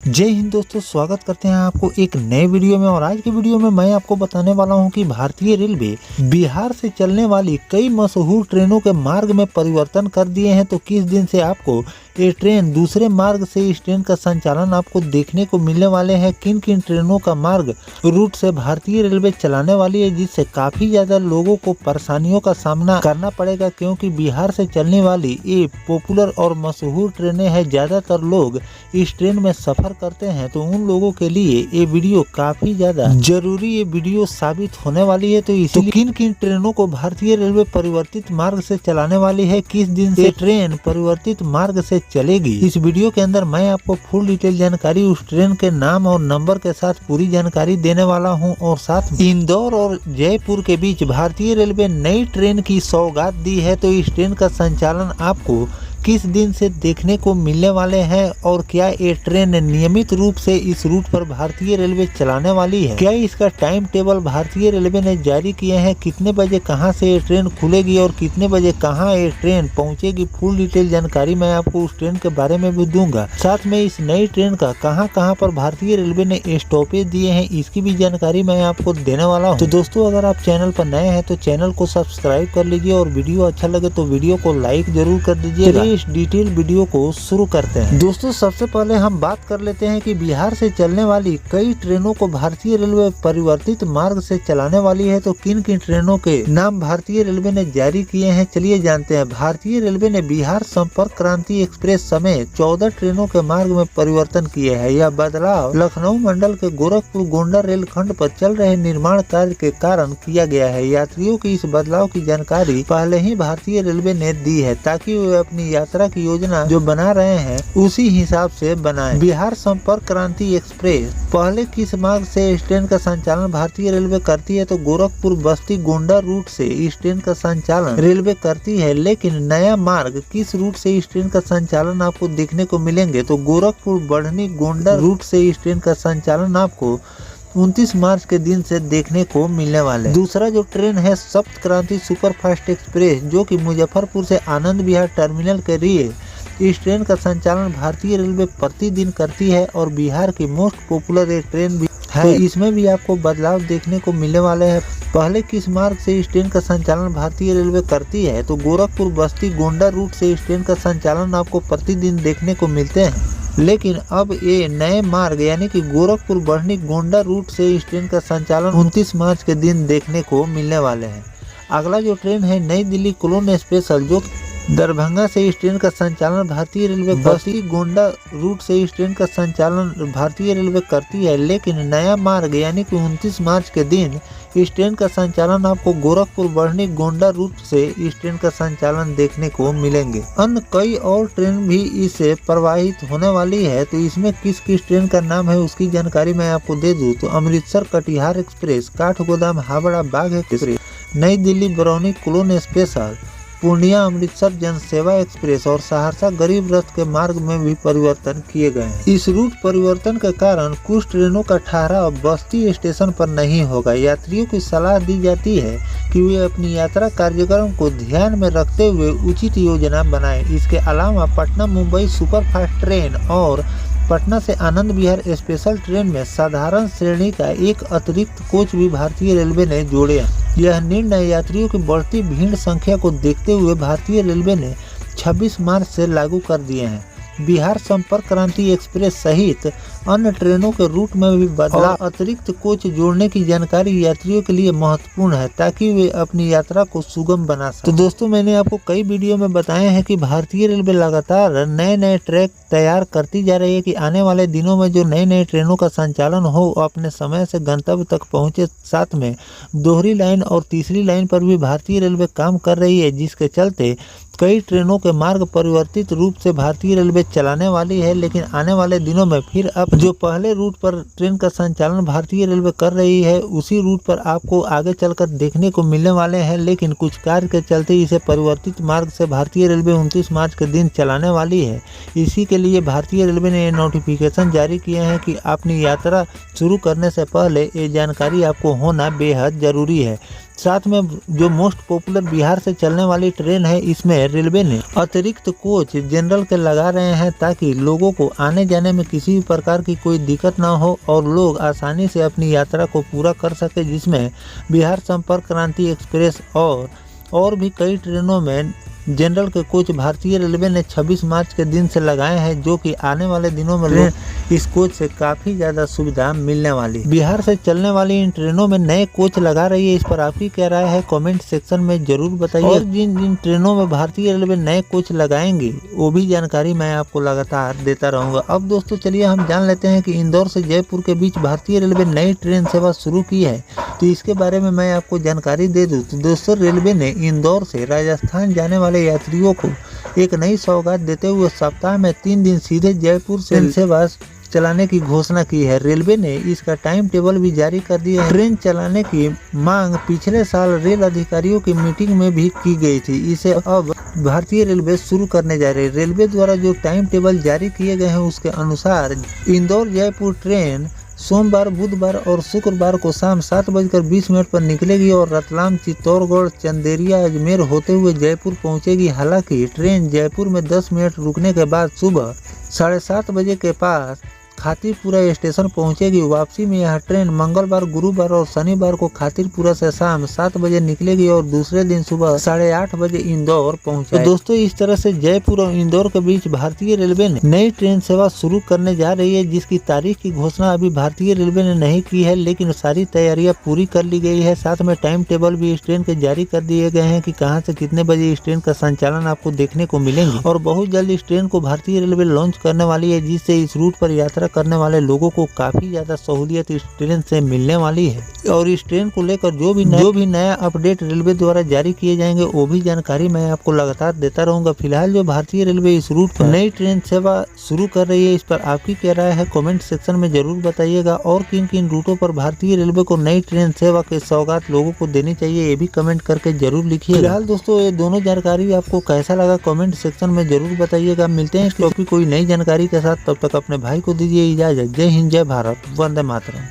जय हिंद दोस्तों, स्वागत करते हैं आपको एक नए वीडियो में। और आज की वीडियो में मैं आपको बताने वाला हूं कि भारतीय रेलवे बिहार से चलने वाली कई मशहूर ट्रेनों के मार्ग में परिवर्तन कर दिए हैं। तो किस दिन से आपको ये ट्रेन दूसरे मार्ग से इस ट्रेन का संचालन आपको देखने को मिलने वाले हैं, किन किन ट्रेनों का मार्ग रूट से भारतीय रेलवे चलाने वाली है, जिससे काफी ज्यादा लोगों को परेशानियों का सामना करना पड़ेगा। क्योंकि बिहार से चलने वाली ये पॉपुलर और मशहूर ट्रेनें हैं, ज्यादातर लोग इस ट्रेन में सफर करते हैं। तो उन लोगों के लिए ये वीडियो काफी ज्यादा जरूरी ये वीडियो साबित होने वाली है। तो इसलिए किन किन ट्रेनों को भारतीय रेलवे परिवर्तित मार्ग से चलाने वाली है, किस दिन से ट्रेन परिवर्तित मार्ग से चलेगी, इस वीडियो के अंदर मैं आपको फुल डिटेल जानकारी उस ट्रेन के नाम और नंबर के साथ पूरी जानकारी देने वाला हूं। और साथ में इंदौर और जयपुर के बीच भारतीय रेलवे नई ट्रेन की सौगात दी है। तो इस ट्रेन का संचालन आपको किस दिन से देखने को मिलने वाले हैं, और क्या ये ट्रेन नियमित रूप से इस रूट पर भारतीय रेलवे चलाने वाली है, क्या इसका टाइम टेबल भारतीय रेलवे ने जारी किए हैं, कितने बजे कहां से ये ट्रेन खुलेगी और कितने बजे कहां ये ट्रेन पहुंचेगी, फुल डिटेल जानकारी मैं आपको उस ट्रेन के बारे में भी दूंगा। साथ में इस नई ट्रेन का कहां पर भारतीय रेलवे ने स्टॉपेज दिए हैं, इसकी भी जानकारी मैं आपको देने वाला हूँ। तो दोस्तों, अगर आप चैनल पर नए हैं तो चैनल को सब्सक्राइब कर लीजिए, और वीडियो अच्छा लगे तो वीडियो को लाइक जरूर कर दीजिएगा। इस डिटेल वीडियो को शुरू करते हैं। दोस्तों, सबसे पहले हम बात कर लेते हैं कि बिहार से चलने वाली कई ट्रेनों को भारतीय रेलवे परिवर्तित मार्ग से चलाने वाली है। तो किन किन ट्रेनों के नाम भारतीय रेलवे ने जारी किए हैं, चलिए जानते हैं। भारतीय रेलवे ने बिहार संपर्क क्रांति एक्सप्रेस समेत 14 ट्रेनों के मार्ग में परिवर्तन किए हैं। यह बदलाव लखनऊ मंडल के गोरखपुर गोंडा रेलखंड पर चल रहे निर्माण कार्य के कारण किया गया है। यात्रियों की इस बदलाव की जानकारी पहले ही भारतीय रेलवे ने दी है, ताकि वे अपनी यात्रा की योजना जो बना रहे हैं उसी हिसाब से बनाएं। बिहार संपर्क क्रांति एक्सप्रेस पहले किस मार्ग से इस ट्रेन का संचालन भारतीय रेलवे करती है, तो गोरखपुर बस्ती गोंडा रूट से इस ट्रेन का संचालन रेलवे करती है। लेकिन नया मार्ग किस रूट से इस ट्रेन का संचालन आपको देखने को मिलेंगे, तो गोरखपुर बढ़नी गोंडा रूट से इस ट्रेन का संचालन आपको 29 मार्च के दिन से देखने को मिलने वाले। दूसरा जो ट्रेन है सप्त क्रांति सुपरफास्ट एक्सप्रेस, जो कि मुजफ्फरपुर से आनंद विहार टर्मिनल के लिए इस ट्रेन का संचालन भारतीय रेलवे प्रतिदिन करती है, और बिहार की मोस्ट पॉपुलर एक ट्रेन भी है। तो इसमें भी आपको बदलाव देखने को मिलने वाले हैं। पहले किस मार्ग से इस ट्रेन का संचालन भारतीय रेलवे करती है, तो गोरखपुर बस्ती गोंडा रूट से इस ट्रेन का संचालन आपको प्रतिदिन देखने को मिलते हैं। लेकिन अब ये नए मार्ग यानी कि गोरखपुर बढ़नी गोंडा रूट से इस ट्रेन का संचालन 29 मार्च के दिन देखने को मिलने वाले हैं। अगला जो ट्रेन है नई दिल्ली कोलोन स्पेशल, जो दरभंगा से इस ट्रेन का संचालन भारतीय रेलवे बस्ती गोंडा रूट से इस ट्रेन का संचालन भारतीय रेलवे करती है। लेकिन नया मार्ग यानी कि 29 मार्च के दिन इस ट्रेन का संचालन आपको गोरखपुर बढ़नी गोंडा रूट से इस ट्रेन का संचालन देखने को मिलेंगे। अन्य कई और ट्रेन भी इससे प्रवाहित होने वाली है। तो इसमें किस किस ट्रेन का नाम है उसकी जानकारी मैं आपको दे दूं, तो अमृतसर कटिहार एक्सप्रेस, काठगोदाम हावड़ा बाघ एक्सप्रेस, नई दिल्ली बरौनी कोलोन स्पेशल, पूर्णिया अमृतसर जनसेवा एक्सप्रेस और सहरसा गरीब रथ के मार्ग में भी परिवर्तन किए गए हैं। इस रूट परिवर्तन के कारण कुछ ट्रेनों का ठहराव बस्ती स्टेशन पर नहीं होगा। यात्रियों की सलाह दी जाती है कि वे अपनी यात्रा कार्यक्रम को ध्यान में रखते हुए उचित योजना बनाएं। इसके अलावा पटना मुंबई सुपरफास्ट ट्रेन और पटना से आनंद विहार स्पेशल ट्रेन में साधारण श्रेणी का एक अतिरिक्त कोच भी भारतीय रेलवे ने जोड़े हैं। यह निर्णय यात्रियों की बढ़ती भीड़ संख्या को देखते हुए भारतीय रेलवे ने 26 मार्च से लागू कर दिए हैं। बिहार संपर्क क्रांति एक्सप्रेस सहित अन्य ट्रेनों के रूट में भी बदलाव अतिरिक्त कोच जोड़ने की जानकारी यात्रियों के लिए महत्वपूर्ण है, ताकि वे अपनी यात्रा को सुगम बना सकें। तो दोस्तों, मैंने आपको कई वीडियो में बताए हैं कि भारतीय रेलवे लगातार नए नए ट्रैक तैयार करती जा रही है कि आने वाले दिनों में जो नए नए ट्रेनों का संचालन हो अपने समय से गंतव्य तक पहुंचे। साथ में दोहरी लाइन और तीसरी लाइन पर भी भारतीय रेलवे काम कर रही है, जिसके चलते कई ट्रेनों के मार्ग परिवर्तित रूप से भारतीय रेलवे चलाने वाली है। लेकिन आने वाले दिनों में फिर अब जो पहले रूट पर ट्रेन का संचालन भारतीय रेलवे कर रही है उसी रूट पर आपको आगे चलकर देखने को मिलने वाले हैं। लेकिन कुछ कार्य के चलते इसे परिवर्तित मार्ग से भारतीय रेलवे 29 मार्च के दिन चलाने वाली है। इसी के लिए भारतीय रेलवे ने नोटिफिकेशन जारी किए हैं कि अपनी यात्रा शुरू करने से पहले ये जानकारी आपको होना बेहद जरूरी है। साथ में जो मोस्ट पॉपुलर बिहार से चलने वाली ट्रेन है, इसमें रेलवे ने अतिरिक्त कोच जनरल के लगा रहे हैं ताकि लोगों को आने जाने में किसी भी प्रकार की कोई दिक्कत ना हो और लोग आसानी से अपनी यात्रा को पूरा कर सके, जिसमें बिहार संपर्क क्रांति एक्सप्रेस और भी कई ट्रेनों में जनरल के कोच भारतीय रेलवे ने 26 मार्च के दिन से लगाए हैं, जो कि आने वाले दिनों में इस कोच से काफ़ी ज़्यादा सुविधा मिलने वाली। बिहार से चलने वाली इन ट्रेनों में नए कोच लगा रही है, इस पर आपकी क्या राय है कमेंट सेक्शन में जरूर बताइए। और जिन जिन ट्रेनों में भारतीय रेलवे नए कोच लगाएंगे वो भी जानकारी मैं आपको लगातार देता रहूँगा। अब दोस्तों चलिए हम जान लेते हैं कि इंदौर से जयपुर के बीच भारतीय रेलवे नई ट्रेन सेवा शुरू की है, तो इसके बारे में मैं आपको जानकारी दे दूँ। तो दोस्तों रेलवे ने इंदौर से राजस्थान जाने वाले यात्रियों को एक नई सौगात देते हुए सप्ताह में 3 दिन सीधे जयपुर से सेवा चलाने की घोषणा की है। रेलवे ने इसका टाइम टेबल भी जारी कर दिया है। ट्रेन चलाने की मांग पिछले साल रेल अधिकारियों की मीटिंग में भी की गई थी, इसे अब भारतीय रेलवे शुरू करने जा रही है। रेलवे द्वारा जो टाइम टेबल जारी किए गए हैं उसके अनुसार इंदौर जयपुर ट्रेन सोमवार, बुधवार और शुक्रवार को शाम 7:20 पर निकलेगी और रतलाम, चित्तौड़गढ़, चंदेरिया, अजमेर होते हुए जयपुर पहुंचेगी। हालांकि ट्रेन जयपुर में 10 मिनट रुकने के बाद सुबह 7:30 बजे के पास खातीरपुरा स्टेशन पहुंचेगी। वापसी में यह ट्रेन मंगलवार, गुरुवार और शनिवार को खातीरपुरा से शाम 7 बजे निकलेगी और दूसरे दिन सुबह 8:30 बजे इंदौर पहुंचेगी। तो दोस्तों इस तरह से जयपुर और इंदौर के बीच भारतीय रेलवे ने नई ट्रेन सेवा शुरू करने जा रही है, जिसकी तारीख की घोषणा अभी भारतीय रेलवे ने नहीं की है, लेकिन सारी तैयारियां पूरी कर ली गई है। साथ में टाइम टेबल भी इस ट्रेन के जारी कर दिए गए हैं कि कहां से कितने बजे इस ट्रेन का संचालन आपको देखने को मिलेंगे। और बहुत जल्द इस ट्रेन को भारतीय रेलवे लॉन्च करने वाली है, जिससे इस रूट पर यात्रा करने वाले लोगों को काफी ज्यादा सहूलियत इस ट्रेन से मिलने वाली है। और इस ट्रेन को लेकर जो भी नया अपडेट रेलवे द्वारा जारी किए जाएंगे वो भी जानकारी मैं आपको लगातार देता रहूंगा। फिलहाल जो भारतीय रेलवे इस रूट पर नई ट्रेन सेवा शुरू कर रही है, इस पर आपकी क्या राय है कमेंट सेक्शन में जरूर बताइएगा। और किन किन रूटों पर भारतीय रेलवे को नई ट्रेन सेवा के सौगात लोगों को देनी चाहिए, ये भी कमेंट करके जरूर लिखिए। फिलहाल दोस्तों ये दोनों जानकारी आपको कैसा लगा कमेंट सेक्शन में जरूर बताइएगा। मिलते हैं इस टॉपिक कोई नई जानकारी के साथ, तब तक अपने भाई को दीजिए इजाजत। जय हिंद, जय भारत, वंदे मातरम।